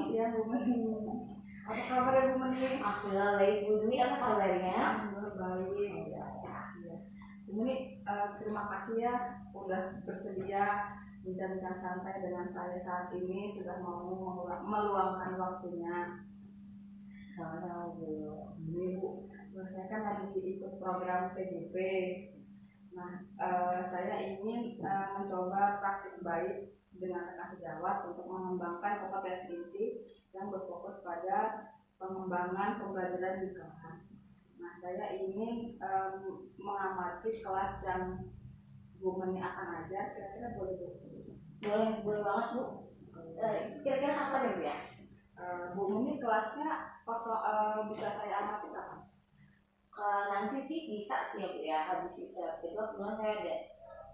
siang Bu Meni. Apa kabar Bu Meni? Alhamdulillah baik. Bu Dwi, apa kabarnya? Alhamdulillah baik. Ya. Bu Meni, terima kasih ya udah bersedia bincang-bincang santai dengan saya saat ini, sudah mau meluangkan waktunya. Sama-sama Bu. Ini Bu, saya kan lagi ikut program PDP. Nah, saya ingin mencoba praktik baik dengan rekan sejawat untuk mengembangkan kompetensi inti yang berfokus pada pengembangan pembelajaran di kelas. Nah, saya ingin mengamati kelas yang Bu Meni akan ajar, kira-kira boleh Bu? Boleh banget Bu. Kira-kira apa nih Bu ya? Bu Meni kelasnya bisa saya amati kapan? Nanti sih bisa sih ya Bu ya, habis istirahat kedua kemudian saya ada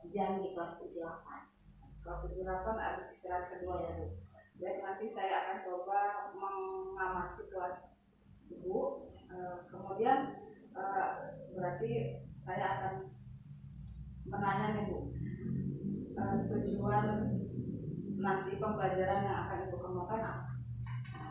jam di kelas 78. Kelas 78 habis istirahat kedua ya Bu. Baik, nanti saya akan coba mengamati kelas Ibu. Kemudian berarti saya akan menanya nih Bu, tujuan nanti pembelajaran yang akan Ibu kembangkan apa?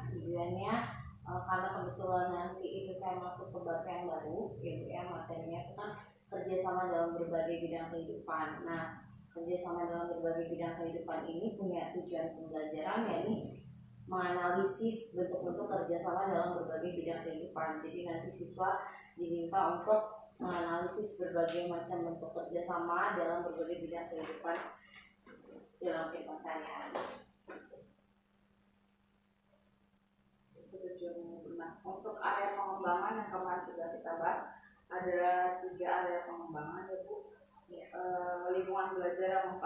Tujuannya karena kebetulan nanti itu saya masuk ke BAK yang baru gitu ya, materinya itu kan kerjasama dalam berbagai bidang kehidupan. Nah, kerjasama dalam berbagai bidang kehidupan ini punya tujuan pembelajaran, yakni menganalisis bentuk-bentuk kerjasama dalam berbagai bidang kehidupan. Jadi nanti siswa diminta untuk menganalisis berbagai macam bentuk kerjasama dalam berbagai bidang kehidupan dalam kehidupan sehari-hari. Nah, untuk area pengembangan yang kemarin sudah kita bahas, ada 3 area pengembangan ya Bu. Lingkungan belajar yang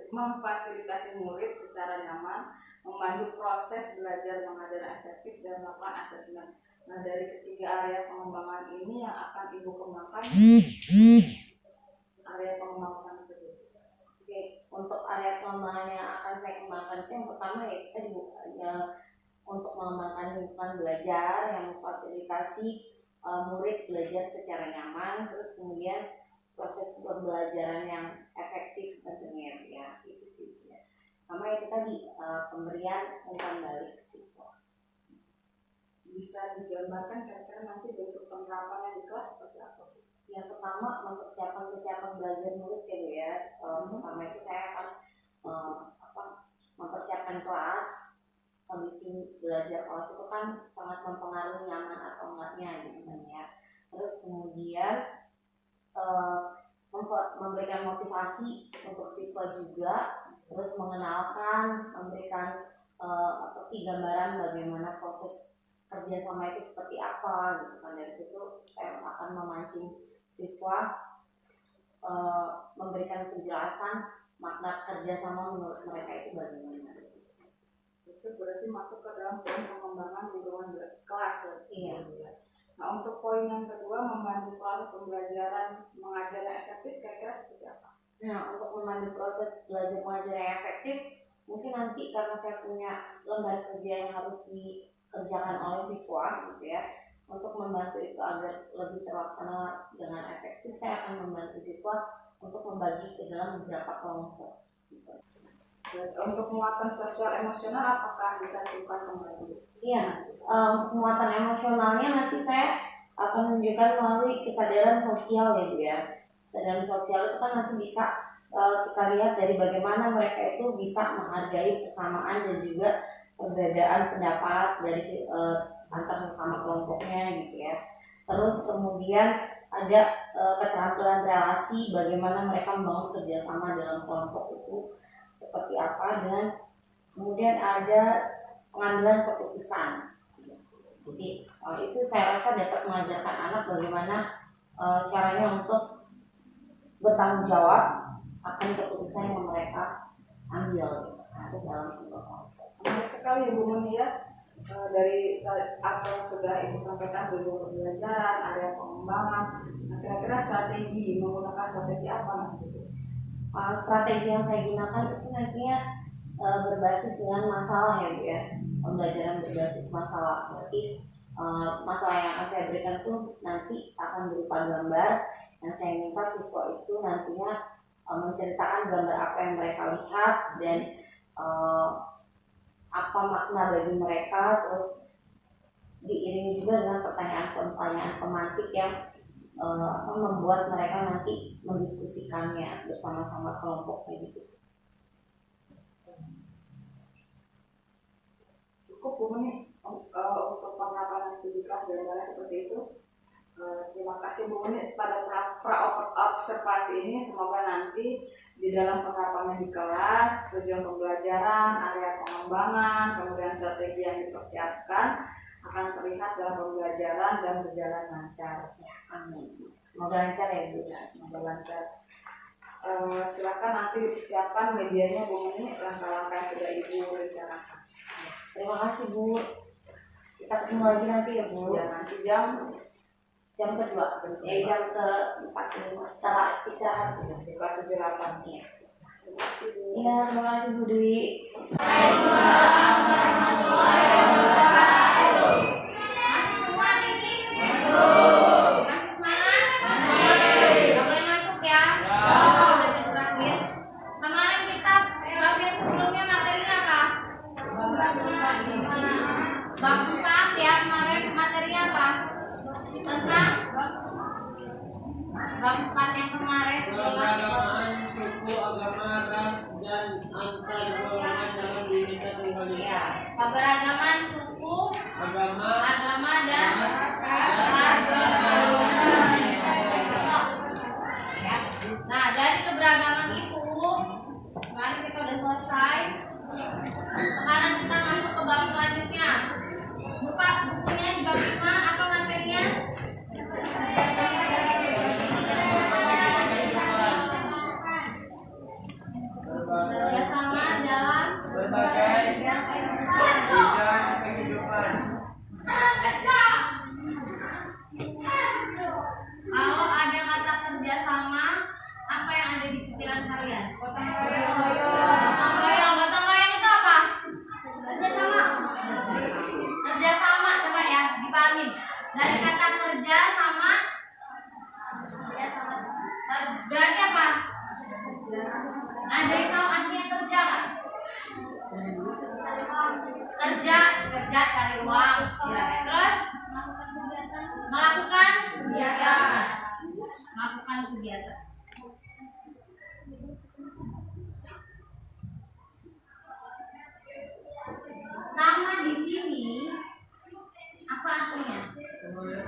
memfasilitasi murid secara nyaman, memandu proses belajar mengajar efektif, dan melakukan asesmen. Nah, dari ketiga area pengembangan ini yang akan Ibu kembangkan area pengembangan tersebut. Oke, untuk area pengembangan yang akan saya kembangkan itu yang pertama ya kita untuk mengembangkan lingkungan belajar yang memfasilitasi murid belajar secara nyaman, terus kemudian proses pembelajaran yang efektif tentunya ya, itu sih ya. Sama itu tadi pemberian umpan balik ke siswa. Bisa digambarkan kira-kira nanti bentuk penerapannya di kelas seperti apa? Yang pertama mempersiapkan kesiapan belajar murid ya Bu ya. Pertama itu saya akan mempersiapkan kelas. Kondisi belajar kelas itu kan sangat mempengaruhi nyaman atau enggaknya gitu kan ya. Terus kemudian memberikan motivasi untuk siswa juga, terus mengenalkan, memberikan gambaran bagaimana proses kerjasama itu seperti apa gitu kan. Dari situ saya akan memancing siswa memberikan penjelasan makna kerjasama menurut mereka itu bagaimana. Itu berarti masuk ke dalam pengembangan lingkungan kelas ya? Iya. Nah, untuk poin yang kedua, membantu proses pembelajaran mengajar yang efektif, kira-kira seperti apa? Nah, untuk memandu proses belajar mengajar yang efektif, mungkin nanti karena saya punya lembar kerja yang harus dikerjakan oleh siswa gitu ya, untuk membantu itu agar lebih terlaksana dengan efektif, saya akan membantu siswa untuk membagi ke dalam beberapa kelompok gitu. Untuk muatan sosial emosional apakah dicantumkan kembali? Iya, untuk muatan emosionalnya nanti saya akan menunjukkan melalui kesadaran sosial ya Bu ya. Kesadaran sosial itu kan nanti bisa kita lihat dari bagaimana mereka itu bisa menghargai persamaan dan juga perbedaan pendapat dari antar sesama kelompoknya gitu ya. Terus kemudian ada keterampilan relasi, bagaimana mereka membangun kerjasama dalam kelompok itu seperti apa, dan kemudian ada pengambilan keputusan. Jadi itu saya rasa dapat mengajarkan anak bagaimana caranya untuk bertanggung jawab akan keputusan yang mereka ambil gitu, dalam sebuah kelompok. Menarik sekali Bu Meni ya, dari apa yang sudah Ibu sampaikan dulu, pembelajaran, area pengembangan. Nah, kira-kira strategi, menggunakan strategi apa nanti? Strategi yang saya gunakan itu nantinya berbasis dengan masalah ya Bu ya, pembelajaran berbasis masalah. Berarti masalah yang akan saya berikan itu nanti akan berupa gambar yang saya minta siswa itu nantinya menceritakan gambar apa yang mereka lihat dan apa makna bagi mereka, terus diiringi juga dengan pertanyaan-pertanyaan pemantik yang membuat mereka nanti mendiskusikannya bersama-sama kelompoknya gitu. Cukup Bu nih untuk penerapan aktivitas gambaran seperti itu. Terima kasih Bu Uni pada tahap pra-observasi ini. Semoga nanti di dalam penerapannya di kelas, tujuan pembelajaran, area pengembangan, kemudian strategi yang dipersiapkan akan terlihat dalam pembelajaran dan berjalan lancar. Ya, amin. Semoga lancar ya Bu. Ya, semoga lancar. Silakan nanti dipersiapkan medianya Bu Uni, langkah-langkah yang sudah Ibu rencanakan. Ya, terima kasih Bu. Kita ketemu lagi nanti ya Bu. Ya, nanti jam kedua, jam ke-4 setelah istirahat di kelas 78. ya. Terima kasih Bu. Iya, terima kasih Bu Dwi. Keberagaman suku, agama dan ras. Ya. Nah, dari keberagaman itu, kemarin kita udah selesai. Sekarang kita masuk ke bab selanjutnya. Buka bukunya di bab 5, apa materinya? Kerjasama dalam berbagai bidang kehidupan. Kalau ada kata kerjasama, apa yang ada di pikiran kalian? Gotong royong. Gotong royong itu apa? Kerjasama. Kerjasama, coba ya dipahamin. Dari kata kerja sama berarti apa? Ada yang tahu artinya kerja nggak? Kerja cari uang. Terus melakukan kegiatan. Sama di sini apa artinya?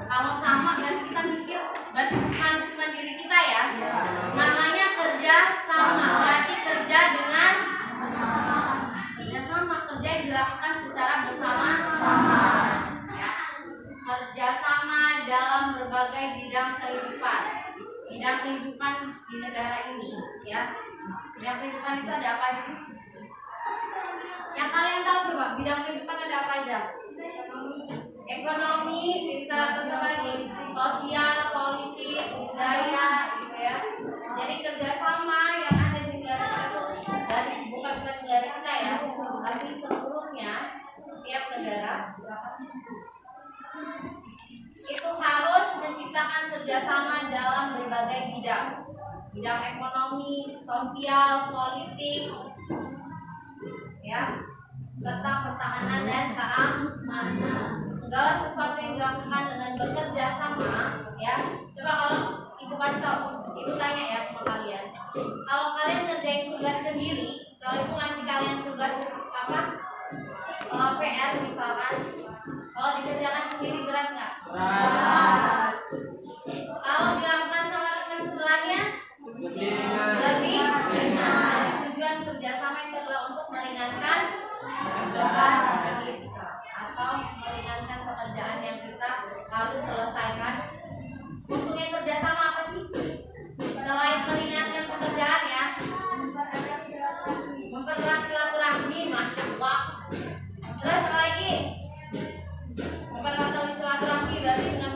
Kalau sama berarti kita mikir, berarti bukan cuma diri kita ya. Namanya kerja sama, berarti kerja dengan kerja yang dilakukan secara bersama-sama. Ya. Kerja sama dalam berbagai bidang kehidupan. Bidang kehidupan di negara ini, ya. Bidang kehidupan itu ada apa aja sih? Yang kalian tahu coba, bidang kehidupan ada apa aja? Ekonomi, kita terus apa lagi? Sosial, politik, budaya, gitu ya. Jadi kerjasama yang ada di negara itu dari bukan cuma negara kita ya, tapi seluruhnya setiap negara itu harus menciptakan kerjasama dalam berbagai bidang ekonomi, sosial, politik, ya, serta pertahanan dan keamanan. Segala sesuatu yang dilakukan dengan bekerja sama, ya. Coba kalau ibu kasih tahu, ibu tanya ya sama kalian. Kalau kalian ngerjain tugas sendiri, kalau ibu ngasih kalian tugas apa? PR misalkan, kalau dikerjakan sendiri berat nggak? Berat. Kalau dilakukan sama teman sebelahnya, lebih ringan. Jadi tujuan kerjasama itu adalah untuk meringankan beban kita atau meringankan pekerjaan yang kita harus selesaikan. Untungnya kerjasama apa sih? Selain meringankan pekerjaan ya, mempererat silaturahmi, masya Allah. Terus apa lagi? Mempererat silaturahmi berarti dengan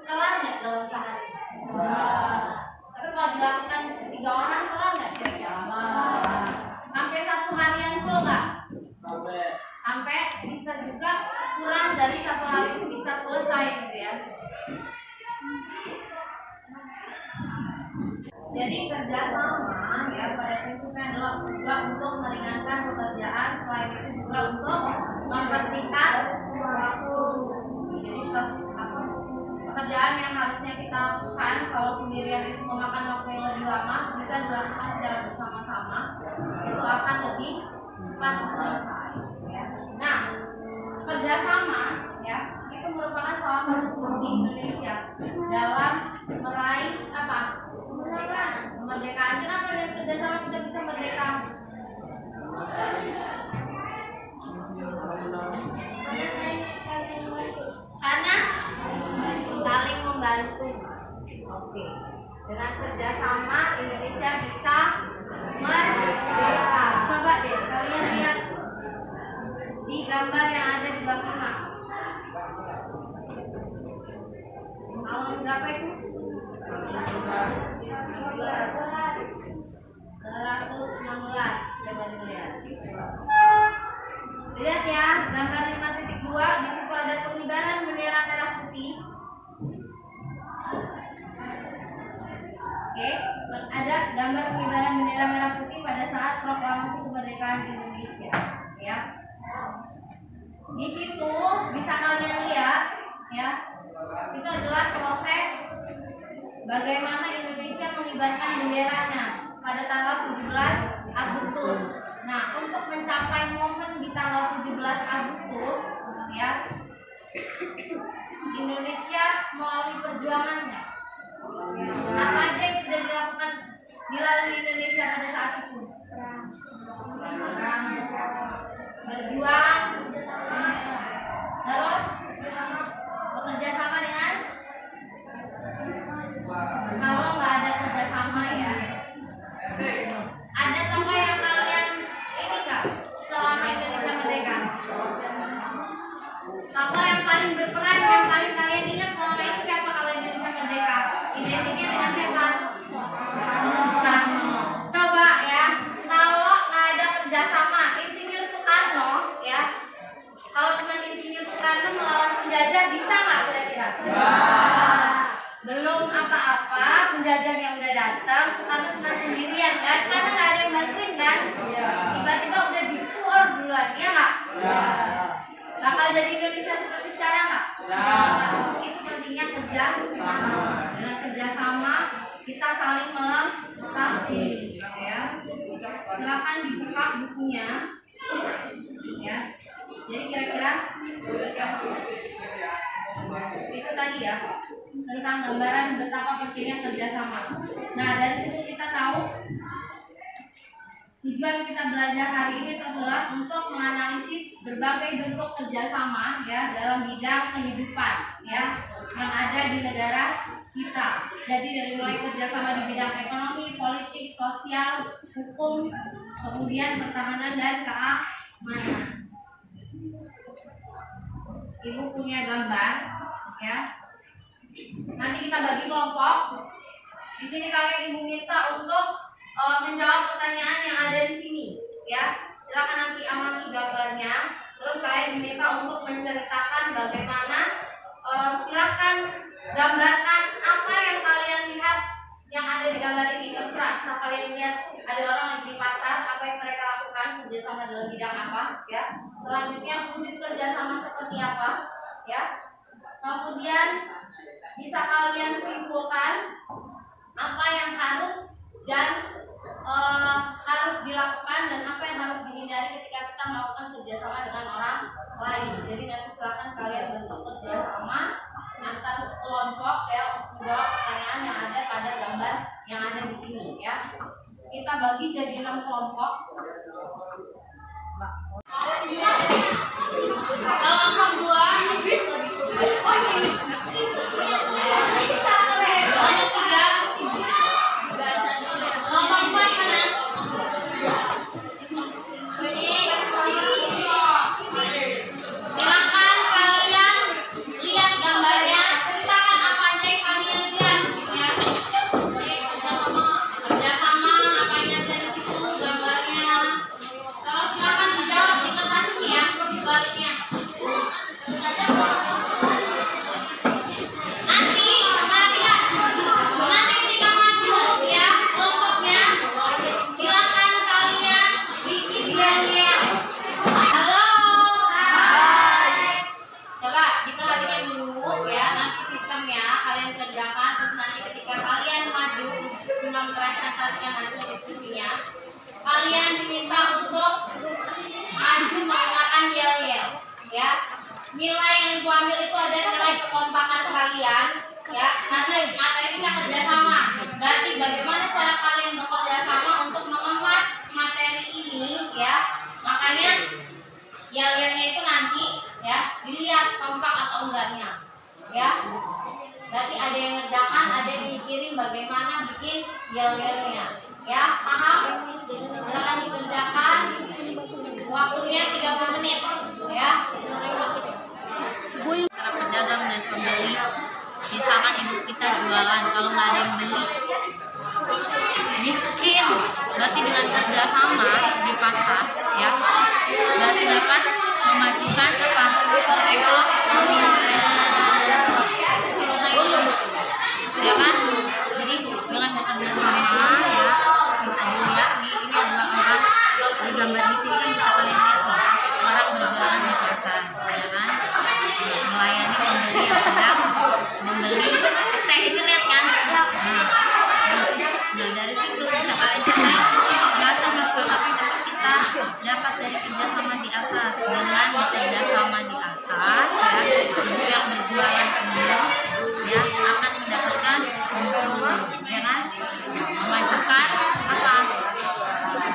kelar nggak dalam sehari? Tapi kalau dilakukan 3 orang kelar nggak kira-kira? Sampai 1 harian full nggak? Sampai bisa juga kurang dari 1 hari itu bisa selesai gitu ya. Jadi kerjasama ya pada prinsipnya adalah juga untuk meringankan pekerjaan, selain itu juga untuk mempersingkat waktu. Jadi pekerjaan yang harusnya kita lakukan kalau sendirian itu memakan waktu yang lebih lama, jika dilakukan secara bersama-sama itu akan lebih cepat selesai. Ya. Nah, kerjasama ya itu merupakan salah satu kunci Indonesia dalam meraih apa? Kemerdekaan. Kenapa dengan kerjasama kita bisa merdeka? Karena saling membantu. Oke. Dengan kerjasama Indonesia bisa merdeka. Coba deh kalian lihat di gambar yang ada di bab 5. Tahun berapa itu? 116. Coba dilihat. Lihat ya, gambar 5.2 di situ ada pengibaran bendera merah putih. Oke, ada gambar pengibaran bendera merah putih pada saat proklamasi kemerdekaan Indonesia, ya. Di situ bisa kalian lihat, ya, itu adalah proses bagaimana Indonesia mengibarkan benderanya pada tanggal 17 Agustus. Nah, untuk mencapai momen di tanggal 17 Agustus, ya, Indonesia melalui perjuangannya. Apa aja yang sudah dilakukan dilalui Indonesia pada saat itu? Berjuang, terus bekerja sama dengan. Kalau nggak ada kerjasama ya, ada tokoh yang kalian ini nggak selama Indonesia merdeka? Tokoh yang paling berperan, yang paling kalian ingat selama itu siapa kalau Indonesia merdeka? Identiknya dengan siapa? Soekarno. Coba ya, kalau nggak ada kerjasama, Insinyur Soekarno ya, kalau cuma Insinyur Soekarno melawan penjajah bisa nggak kira-kira? Belum apa-apa, penjajahnya udah datang, Soekarno cuma sendirian kan, karena nggak ada yang bantuin kan? Tiba-tiba udah dituor duluan, ya nggak? Bakal jadi Indonesia seperti sekarang nggak? Itu pentingnya kerja sama. Dengan kerjasama kita saling melengkapi, ya. Silakan dibuka bukunya, ya. Jadi kira-kira itu tadi ya tentang gambaran betapa pentingnya kerjasama. Nah, dari situ kita tahu tujuan kita belajar hari ini adalah untuk menganalisis berbagai bentuk kerjasama ya dalam bidang kehidupan ya yang ada di negara kita. Jadi dari mulai kerjasama di bidang ekonomi, politik, sosial, hukum, kemudian pertahanan dan keamanan. Ibu punya gambar ya. Nanti kita bagi kelompok. Di sini kalian ibu minta untuk menjawab pertanyaan yang ada di sini ya. Silakan nanti amati gambarnya. Terus kalian diminta untuk menceritakan bagaimana silakan gambarkan apa yang kalian lihat yang ada di gambar ini. Terserah. Nah, kalian lihat ada orang lagi di pasar, apa yang mereka lakukan, kerjasama dalam bidang apa ya. Selanjutnya wujud kerjasama seperti apa ya. Kemudian bisa kalian simpulkan apa yang harus dan harus dilakukan dan apa yang harus dihindari ketika kita melakukan kerjasama dengan orang lain. Jadi nanti silakan kalian bentuk kerjasama antar kelompok ya untuk menjawab pertanyaan yang ada pada gambar yang ada di sini ya. Kita bagi jadi 6 kelompok. Kalau kedua silakan kalian lihat gambarnya, ceritakan dikerjakan, terus nanti ketika kalian maju mempresentasikan hasil diskusinya, kalian diminta untuk maju menggunakan yel-yel, ya. Nilai yang Ibu ambil itu ada nilai kekompakan kalian, ya. Karena materi kita kerjasama. Berarti bagaimana cara kalian bekerja sama untuk mengemas materi ini, ya. Makanya yel-yelnya itu nanti, ya, dilihat kompak atau enggaknya, ya. Berarti ada yang ngerjakan, ada yang mikirin bagaimana bikin yel-yelnya, ya. Paham? Silakan dikerjakan. Waktunya 30 menit, ya. Para pedagang dan pembeli, misalkan ibu kita jualan, kalau nggak ada yang beli, miskin. Berarti dengan kerjasama di pasar, ya, berarti dapat memajukan apa? Perekonomian, ya kan? Jadi dengan bekerja sama, ya, bisa dilihat nih, ini adalah orang di gambar di sini kan bisa kalian lihat nih, orang berjualan di pasar, ya kan? Melayani pembeli yang sedang membeli ketek, itu lihat kan? Nah dari situ bisa kalian catat jelasan apa kita dapat dari kerjasama di atas. Dengan kerjasama di atas, ya, ibu yang berjualan ini, ya, akan mendapatkan untung, ya kan? Memajukan apa?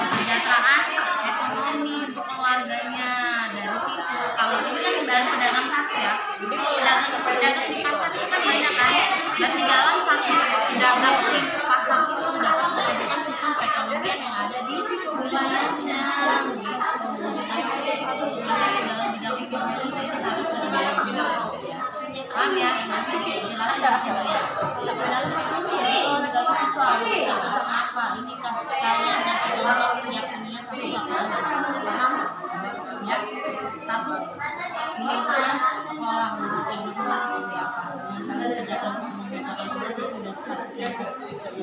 Kesejahteraan ekonomi untuk keluarganya. Dari situ, kalau ini kan dari pedagang satu, ya, jadi pedagang di pasar itu kan banyak kan, dan di dalam satu pedagang di pasar itu dapat memajukan sistem perekonomian yang ada di wilayahnya, gitu. Dalam bidang ekonomi itu harus berbeda-beda, ya. Paham ya? Masih jelas nggak semuanya? Kalau sebagai siswa kita sama apa? Ini kalian ngasih contoh punya satu paham? Ya, satu lingkungan sekolah menjadi seperti apa? Dengan kalian kerja kelompok mengerjakan tugas itu sudah kerja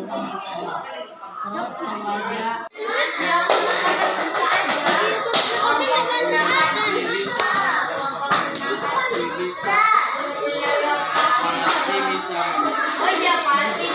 sama di sekolah. Terus keluarga. Oh iya pasti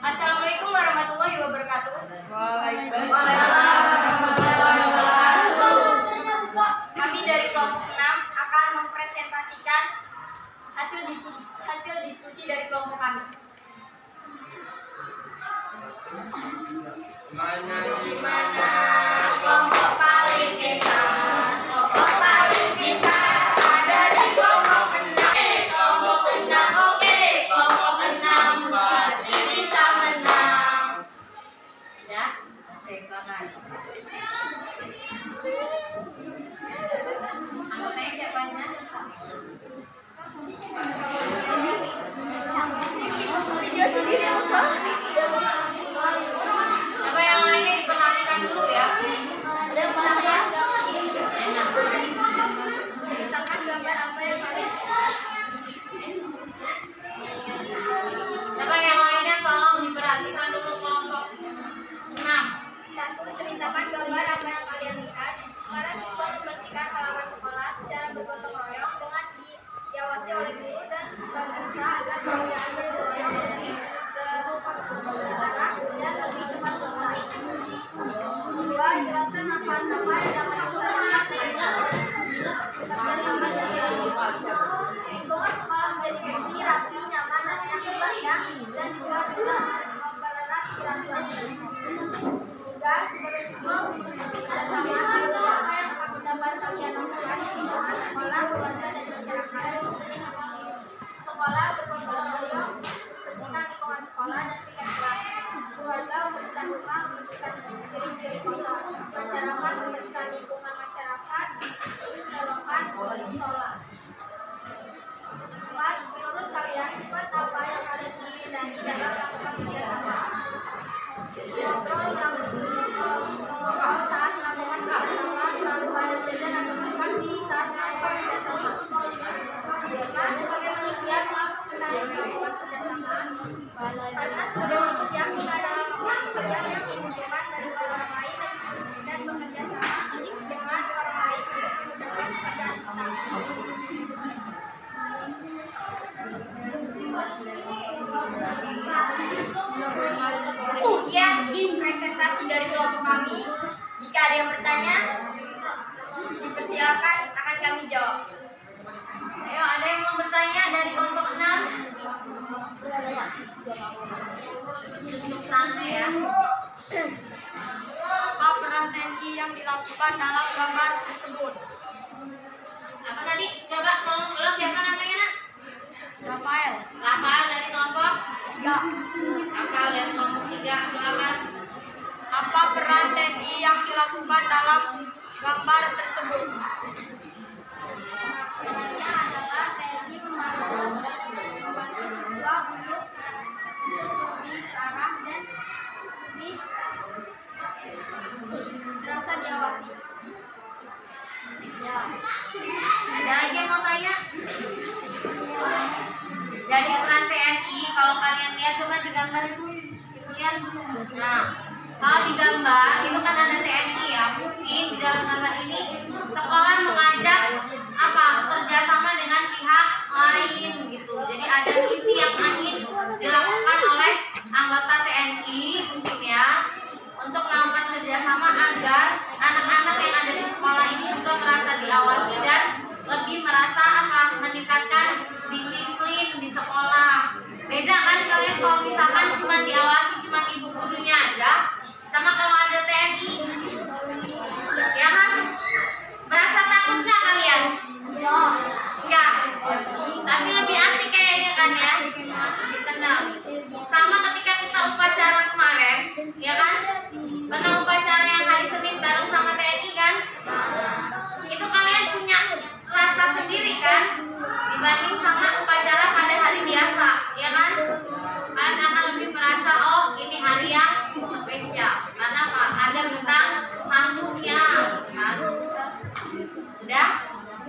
Assalamualaikum warahmatullahi wabarakatuh. Kami dari kelompok 6 akan mempresentasikan hasil diskusi dari kelompok kami. Gimana kelompok paling pintar? Kelompok paling pintar ada di kelompok 6. Kelompok 6 oke, kelompok 6 pasti bisa menang. Ya, oke, silakan. Anggotanya siapa aja? Coba yang lainnya diperhatikan dulu ya. Enak. Ceritakan gambar apa yang kalian. Coba yang lainnya tolong diperhatikan dulu kelompok 6. 1. Ceritakan gambar apa yang kalian lihat. Para siswa membersihkan halaman sekolah secara bergotong royong dengan diawasi oleh guru dan pemirsa agar pekerjaan gotong royong lebih terarah dan lebih cepat selesai. 2. Jelaskan manfaat apa yang dapat kita dapat dari bekerja sama dengan lingkungan sekolah menjadi bersih, rapi, nyaman, dan enak dipandang dan juga bisa mempererat silaturahmi. 3. Sebagai siswa untuk bekerja sama seperti apa yang dapat kalian lakukan di lingkungan sekolah, keluarga, dan masyarakat. Sekolah bergotong royong membersihkan lingkungan sekolah dan piket kelas. Keluarga membersihkan rumah, membersihkan piring-piring kotor. Masyarakat membersihkan lingkungan masyarakat, menolongkan musola. 4. Menurut kalian sifat apa yang harus dihindari dalam melakukan kerjasama? Mengobrol saat melakukan kerjasama bertanya? Dipersilakan, akan kami jawab. Ayo, ada yang mau bertanya dari kelompok 6? Tunjuk tangan ya. Apa peran TNI yang dilakukan dalam gambar tersebut? Apa tadi? Coba tolong ulang, siapa namanya, Nak? Rafael. Rafael dari kelompok 3. Rafael dari kelompok 3, silakan. Apa peran TNI yang dilakukan dalam gambar tersebut? Perannya adalah TNI membantu siswa untuk lebih terarah dan lebih terasa diawasi. Ya. Ada lagi yang mau tanya? Jadi peran TNI, kalau kalian lihat coba di gambar itu, lihat. Nah, kalau di gambar itu kan ada TNI ya. Mungkin di dalam gambar ini sekolah mengajak apa? Kerjasama dengan pihak lain gitu. Jadi ada misi yang ingin dilakukan oleh anggota TNI mungkin ya, untuk melakukan kerjasama agar anak-anak yang ada di sekolah ini juga merasa diawasi dan lebih merasa apa? Meningkatkan disiplin di sekolah. Beda kan kalian kalau misalkan cuma diawasi cuma ibu gurunya aja, sama kalau ada TNI, ya kan? Berasa takut nggak kalian? Enggak. Tapi lebih asik kayaknya kan ya? Lebih senang. Sama ketika kita upacara kemarin, ya kan? Pernah upacara yang hari Senin bareng sama TNI kan? Itu kalian punya rasa sendiri kan? Dibanding sama upacara pada hari biasa, ya kan? Kalian akan lebih merasa, oh ini hari yang spesial. Karena apa? Ada bintang tamunya, kan? Sudah?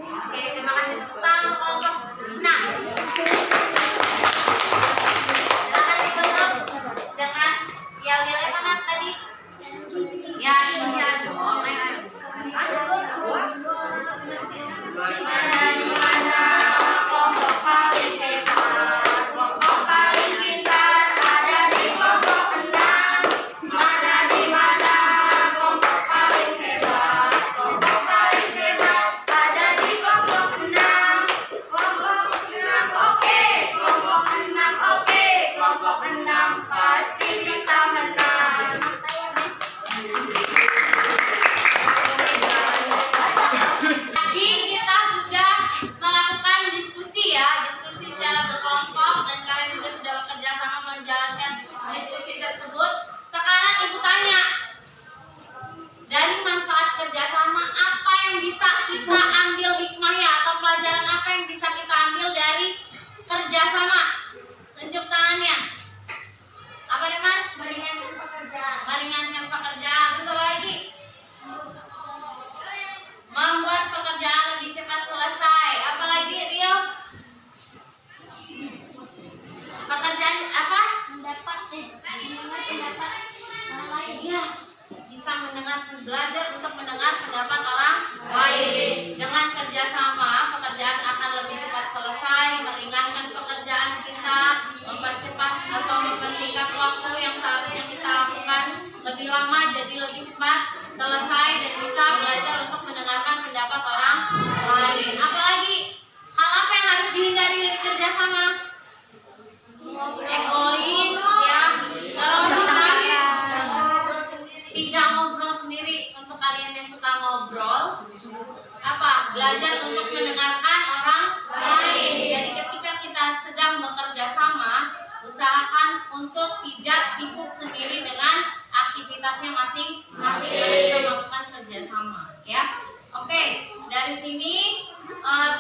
Oke, terima kasih tepuk tangan untuk kelompok 6. Silakan ditutup dengan yel-yelnya mana tadi? Ya, iya dong. Ayo, ayo. Mana kelompok paling hebat, kelompok paling pintar ada di kelompok 6. Mana di mana kelompok paling hebat, kelompok paling hebat ada di kelompok 6. Kelompok 6 oke, kelompok 6 oke, kelompok 6 pasti bisa menang. Tadi kita sudah melakukan diskusi ya, diskusi secara berkelompok dan kalian juga sudah bekerja sama menjalankan diskusi tersebut. Sekarang ibu tanya, dari manfaat kerjasama apa yang bisa kita ambil hikmahnya atau pelajaran apa yang bisa kita ambil dari kerjasama? Tunjuk tangannya. Apa teman? Meringankan pekerjaan. Meringankan pekerjaan. Terus apa lagi? Membuat pekerjaan lebih cepat selesai. Apalagi Rio? Pekerjaan apa? Mendengar pendapat orang lain. Iya, bisa belajar untuk mendengar pendapat orang lain. Dengan kerjasama, pekerjaan akan lebih cepat selesai, meringankan pekerjaan kita, mempercepat atau mempersingkat waktu yang seharusnya kita lakukan lebih lama jadi lebih cepat selesai dan bisa belajar untuk mendengarkan pendapat orang lain. Apalagi hal apa yang harus dihindari dari kerjasama? Egois ya. Kalau kita tidak ngobrol sendiri, untuk kalian yang suka ngobrol, apa? Belajar untuk mendengarkan orang lain. Jadi ketika kita sedang bekerja sama, usahakan untuk tidak sibuk sendiri dengan aktivitasnya masing-masing dan kita melakukan kerjasama, ya. Oke, dari sini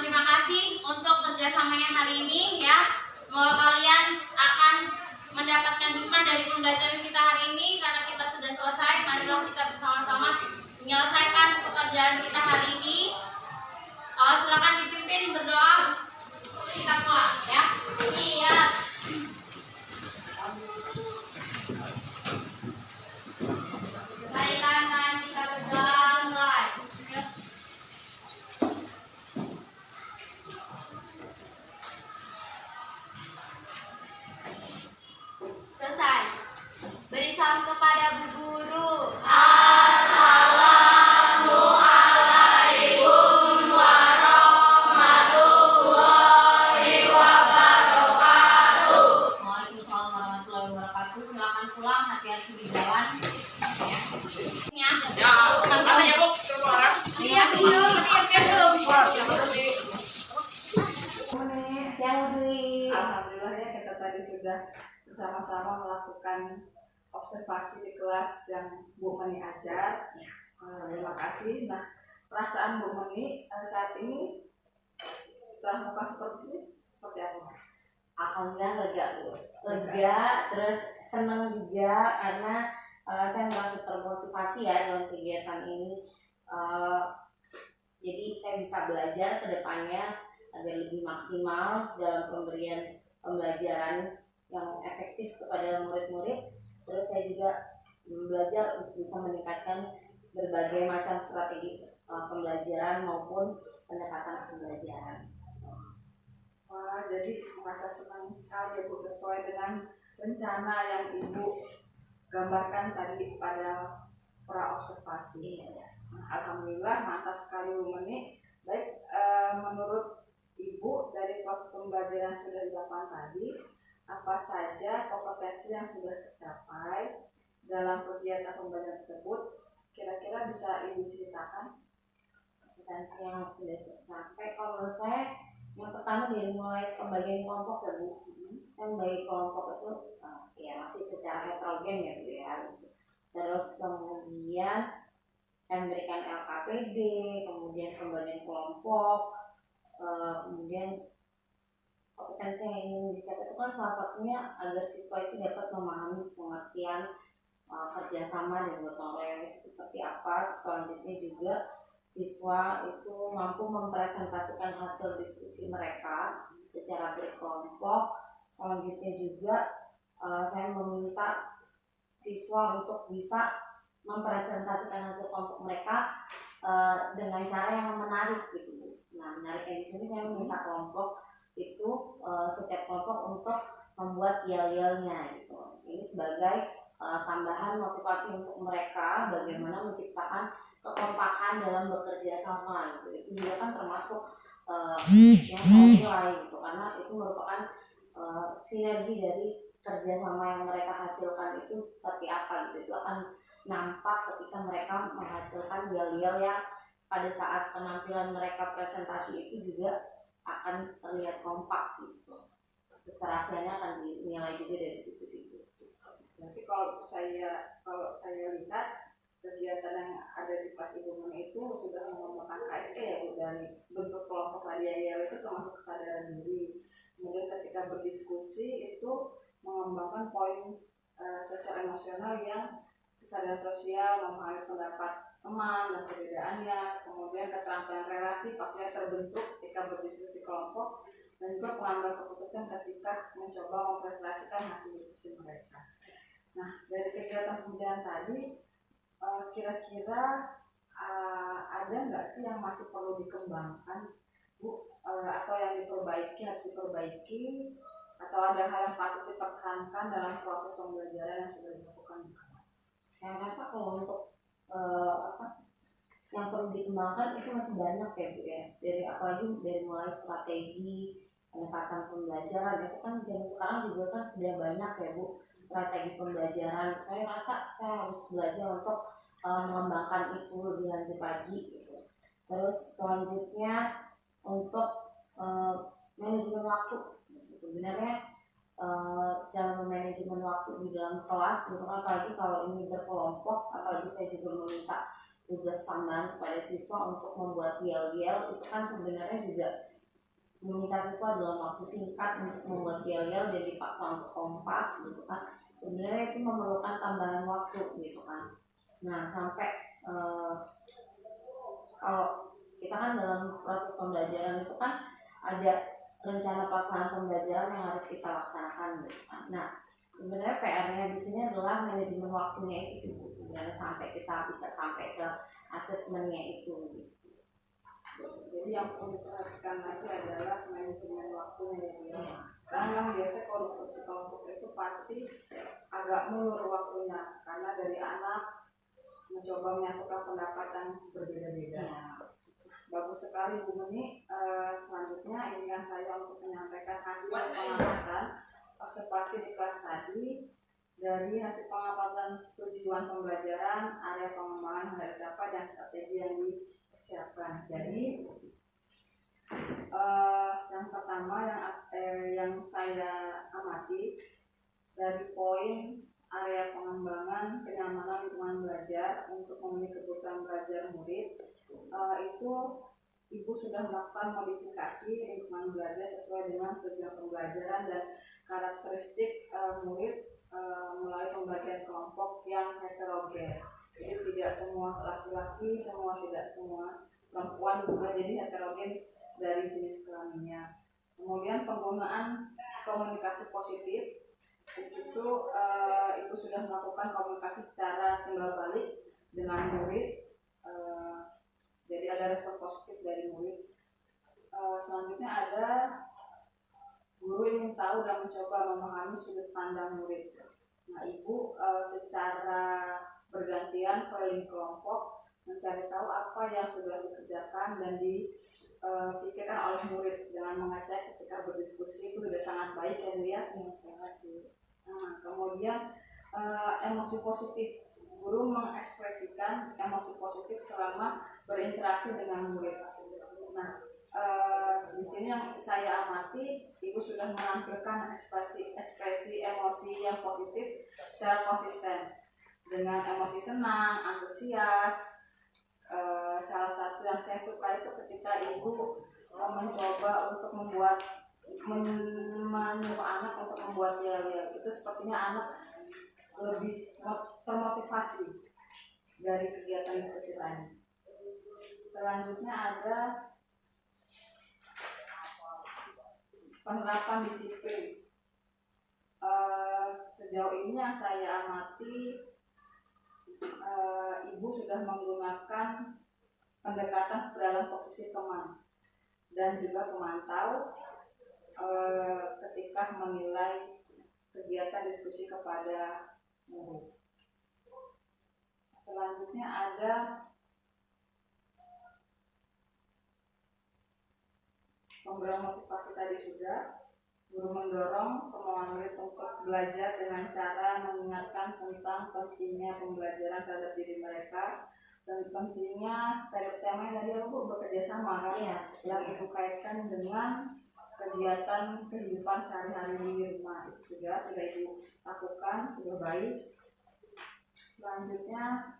terima kasih untuk kerjasamanya hari ini, ya. Semoga kalian akan mendapatkan hikmah dari pembelajaran kita hari ini. Karena kita sudah selesai, marilah kita bersama-sama menyelesaikan pekerjaan kita hari ini. Silakan dipimpin berdoa, kita pulang, ya. Iya. Mari kawan-kawan kita berdoa mulai. Selesai. Beri salam kepada Bu Guru. Assalamualaikum. sudah bersama-sama melakukan observasi di kelas yang Bu Meni ajar. Terima kasih. Nah, perasaan Bu Meni saat ini setelah muka seperti apa? Alhamdulillah lega Bu. Lega, terus senang juga karena saya merasa termotivasi ya dalam kegiatan ini. Jadi saya bisa belajar ke depannya agar lebih maksimal dalam pemberian pembelajaran yang efektif kepada murid-murid. Terus saya juga belajar untuk bisa meningkatkan berbagai macam strategi pembelajaran maupun pendekatan pembelajaran. Wah, jadi merasa senang sekali ya Bu, sesuai dengan rencana yang Ibu gambarkan tadi pada pra observasi. Nah, alhamdulillah mantap sekali Bu Meni. Baik, menurut Ibu dari proses pembelajaran sudah dilakukan tadi, apa saja kompetensi yang sudah tercapai dalam kegiatan pembelajaran tersebut? Kira-kira bisa Ibu ceritakan? Kompetensi yang sudah tercapai, kalau menurut saya yang pertama dari mulai pembagian kelompok ya Bu. Saya membagi kelompok itu ya masih secara heterogen ya Bu ya. Terus kemudian saya memberikan LKPD, kemudian pembagian kelompok, kemudian kompetensi yang ingin dicapai itu kan salah satunya agar siswa itu dapat memahami pengertian kerjasama dan gotong royong itu seperti apa. Selanjutnya juga siswa itu mampu mempresentasikan hasil diskusi mereka secara berkelompok. Selanjutnya juga saya meminta siswa untuk bisa mempresentasikan hasil kelompok mereka dengan cara yang menarik gitu. Nah, menariknya di sini saya meminta kelompok itu setiap kelompok untuk membuat yel-yelnya gitu. Ini sebagai tambahan motivasi untuk mereka bagaimana menciptakan kekompakan dalam bekerja sama gitu. Itu juga kan termasuk yang saya nilai gitu, karena itu merupakan sinergi dari kerjasama yang mereka hasilkan itu seperti apa gitu. Itu akan nampak ketika mereka menghasilkan yel-yel yang pada saat penampilan mereka presentasi itu juga akan terlihat kompak gitu. Keserasiannya akan dinilai juga dari situ-situ. Berarti kalau saya lihat kegiatan yang ada di kelas Ibu Meni itu sudah mengembangkan KSE ya Bu, dari bentuk kelompok tadi yang itu termasuk kesadaran diri. Kemudian ketika berdiskusi itu mengembangkan poin sosial emosional yang kesadaran sosial, memahami pendapat teman dan perbedaannya, kemudian keterampilan relasi pastinya terbentuk ketika berdiskusi kelompok, dan juga pengambilan keputusan ketika mencoba mempresentasikan hasil diskusi mereka. Nah, dari kegiatan pembelajaran tadi, kira-kira ada nggak sih yang masih perlu dikembangkan, Bu? Atau yang harus diperbaiki, atau ada hal yang patut dipertahankan dalam proses pembelajaran yang sudah dilakukan di kelas? Saya rasa kalau untuk yang perlu dikembangkan itu masih banyak ya Bu ya. Apalagi dari mulai strategi pendekatan pembelajaran itu kan zaman sekarang juga kan sudah banyak ya Bu strategi pembelajaran. Saya rasa saya harus belajar untuk mengembangkan itu lebih lanjut lagi gitu. Terus selanjutnya untuk manajemen waktu. Sebenarnya dalam manajemen waktu di dalam kelas gitu kan, apalagi kalau ini berkelompok, apalagi saya juga meminta tugas tambahan kepada siswa untuk membuat yel-yel, itu kan sebenarnya juga meminta siswa dalam waktu singkat untuk membuat yel-yel dan dipaksa untuk kompak gitu kan. Sebenarnya itu memerlukan tambahan waktu gitu kan. Nah, sampai kalau kita kan dalam proses pembelajaran itu kan ada rencana pelaksanaan pembelajaran yang harus kita laksanakan gitu kan. Nah, sebenarnya PR-nya di sini adalah manajemen waktunya itu sih sebenarnya, sampai kita bisa sampai ke asesmennya itu gitu. Jadi yang perlu diperhatikan lagi adalah manajemen waktunya ya. Karena biasa kalau diskusi kelompok itu pasti agak mulur waktunya, karena dari anak mencoba menyatukan pendapat yang berbeda-beda. Bagus sekali Bu Meni. Selanjutnya izinkan saya untuk menyampaikan hasil pengamatan observasi di kelas tadi. Dari hasil pengamatan tujuan pembelajaran, area pengembangan yang dicapai, dan strategi yang disiapkan. Jadi Yang pertama yang saya amati dari poin area pengembangan kenyamanan lingkungan belajar untuk memenuhi kebutuhan belajar murid, itu Ibu sudah melakukan modifikasi lingkungan belajar sesuai dengan tujuan pembelajaran dan karakteristik murid melalui pembagian kelompok yang heterogen. Jadi tidak semua laki-laki, tidak semua perempuan juga, jadi heterogen dari jenis kelaminnya. Kemudian penggunaan komunikasi positif, di situ Ibu sudah melakukan komunikasi secara timbal balik dengan murid. Jadi ada respon positif dari murid. Selanjutnya ada guru ingin tahu dan mencoba memahami sudut pandang murid. Nah, Ibu secara bergantian keliling kelompok mencari tahu apa yang sudah dikerjakan dan dipikirkan oleh murid dengan mengajak ketika berdiskusi. Itu sudah sangat baik ya Bu ya. Nah, kemudian emosi positif, guru mengekspresikan emosi positif selama berinteraksi dengan murid. Nah, di sini yang saya amati, Ibu sudah menampilkan ekspresi emosi yang positif secara konsisten dengan emosi senang, antusias. Salah satu yang saya suka itu ketika Ibu mencoba untuk menyuruh anak untuk membuat yel-yel. Itu sepertinya anak lebih termotivasi dari kegiatan diskusi tadi. Selanjutnya ada penerapan disiplin. Sejauh ini yang saya amati, Ibu sudah menggunakan pendekatan dalam posisi teman dan juga pemantau ketika menilai kegiatan diskusi kepada murid. Selanjutnya ada pemberian motivasi tadi sudah. Guru mendorong kemauan murid untuk belajar dengan cara mengingatkan tentang pentingnya pembelajaran terhadap diri mereka dan pentingnya tema tadi Bu bekerja sama kan, yang Ibu kaitkan dengan kegiatan kehidupan sehari-hari di rumah. Itu sudah Ibu lakukan, sudah baik. Selanjutnya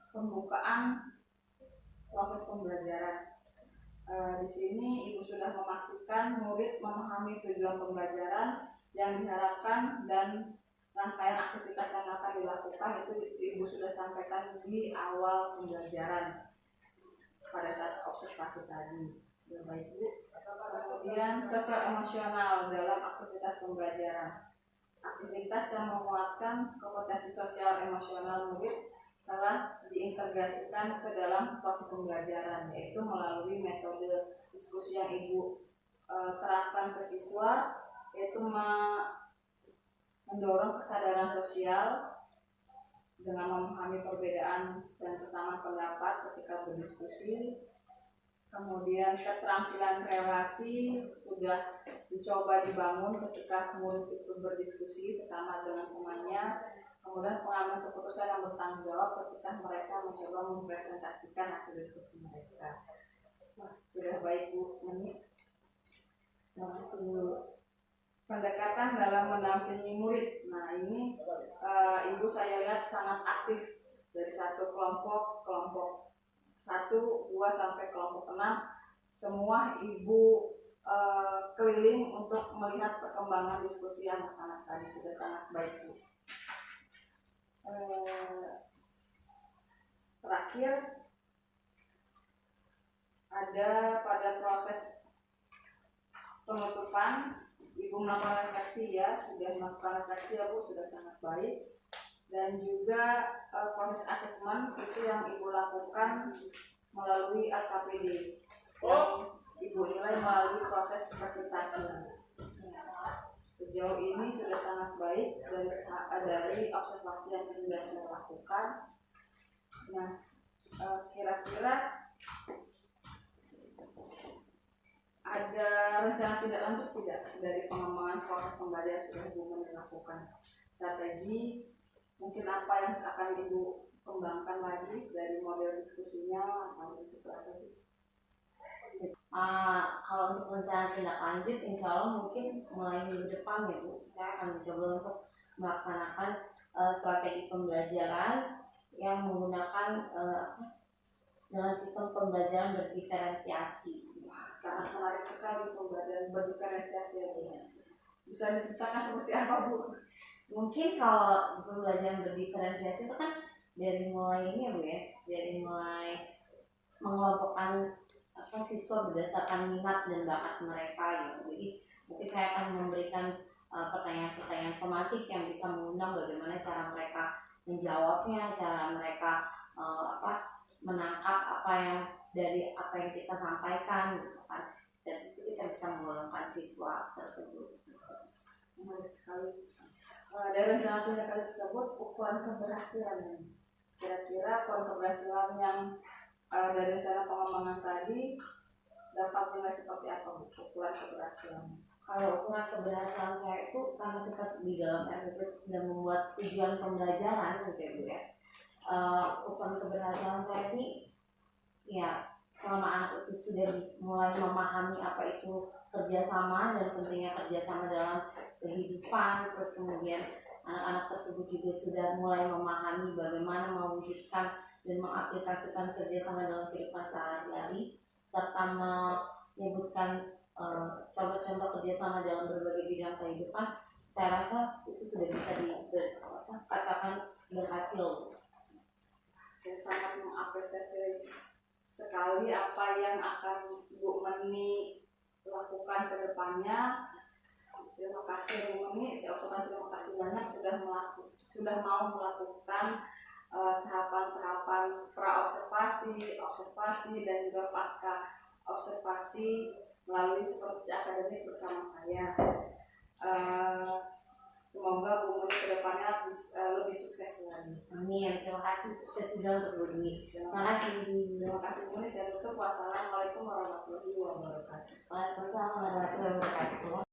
pembukaan proses pembelajaran. Di sini Ibu sudah memastikan murid memahami tujuan pembelajaran yang diharapkan dan rangkaian aktivitas yang akan dilakukan. Itu Ibu sudah sampaikan di awal pembelajaran pada saat observasi tadi. Baik Bu. Kemudian sosial emosional dalam aktivitas pembelajaran. Aktivitas yang menguatkan kompetensi sosial emosional murid telah diintegrasikan ke dalam proses pembelajaran, yaitu melalui metode diskusi yang Ibu terapkan ke siswa, yaitu mendorong kesadaran sosial dengan memahami perbedaan dan kesamaan pendapat ketika berdiskusi. Kemudian keterampilan relasi sudah dicoba dibangun ketika murid itu berdiskusi sesama dengan temannya. Kemudian pengambilan keputusan yang bertanggung jawab ketika mereka mencoba mempresentasikan hasil diskusi mereka. Sudah baik Bu Meni. Terima kasih Bu. Pendekatan dalam mendampingi murid. Nah ini Ibu saya lihat sangat aktif dari satu kelompok 1, 2 sampai kelompok 6. Semua Ibu keliling untuk melihat perkembangan diskusi anak-anak tadi, sudah sangat baik Bu. Terakhir ada pada proses penutupan Ibu melakukan refleksi ya, sudah melakukan refleksi ya Bu, sudah sangat baik. Dan juga proses asesmen itu yang Ibu lakukan melalui LKPD yang Ibu nilai melalui proses presentasi. Sejauh ini sudah sangat baik dan dari observasi yang sudah saya lakukan. Nah, kira-kira ada rencana tidak lanjut tidak dari pengembangan proses pembelajaran sudah Ibu melakukan? Strategi mungkin apa yang akan Ibu kembangkan lagi dari model diskusinya atau seperti apa? Kalau untuk rencana tindak lanjut, insya Allah mungkin mulai minggu depan ya Bu, saya akan mencoba untuk melaksanakan strategi pembelajaran yang menggunakan dengan sistem pembelajaran berdiferensiasi. Sangat menarik sekali pembelajaran berdiferensiasi ya. Bisa diceritakan seperti apa Bu? Mungkin kalau pembelajaran berdiferensiasi itu kan dari mulai ini ya Bu ya, dari mulai mengelompokkan siswa berdasarkan minat dan bakat mereka gitu. Jadi mungkin saya akan memberikan pertanyaan-pertanyaan tematik yang bisa mengundang bagaimana cara mereka menjawabnya, cara mereka menangkap dari apa yang kita sampaikan gitu kan. Dari situ kita bisa menggolongkan siswa tersebut. Menarik sekali. Dari rencana tindakan tersebut, ukuran keberhasilan, kira-kira ukuran keberhasilan yang dari rencana pengembangan tadi dapat nilai seperti apa Bu? Ukuran keberhasilan. Kalau ukuran keberhasilan saya itu karena kita di dalam RPP itu sudah membuat tujuan pembelajaran gitu ya Bu ya. Ukuran keberhasilan saya sih ya selama anak itu sudah mulai memahami apa itu kerjasama dan pentingnya kerjasama dalam kehidupan, terus kemudian anak-anak tersebut juga sudah mulai memahami bagaimana mewujudkan dan mengaplikasikan kerjasama dalam kehidupan sehari-hari, serta menyebutkan contoh-contoh kerjasama dalam berbagai bidang kehidupan. Saya rasa itu sudah bisa dikatakan berhasil. Saya sangat mengapresiasi sekali apa yang akan Bu Meni lakukan ke depannya. Terima kasih Bu Meni, saya ucapkan terima kasih banyak sudah mau melakukan tahapan-tahapan pra-observasi, observasi dan juga pasca observasi melalui supervisi akademik bersama saya. Semoga Bu Meni ke depannya lebih sukses lagi. Amin. Terima kasih, sukses juga untuk Bu Dwi. Terima kasih. Terima kasih Bu Meni. Saya tutup. Wassalamualaikum warahmatullahi wabarakatuh. Waalaikumsalam warahmatullahi wabarakatuh.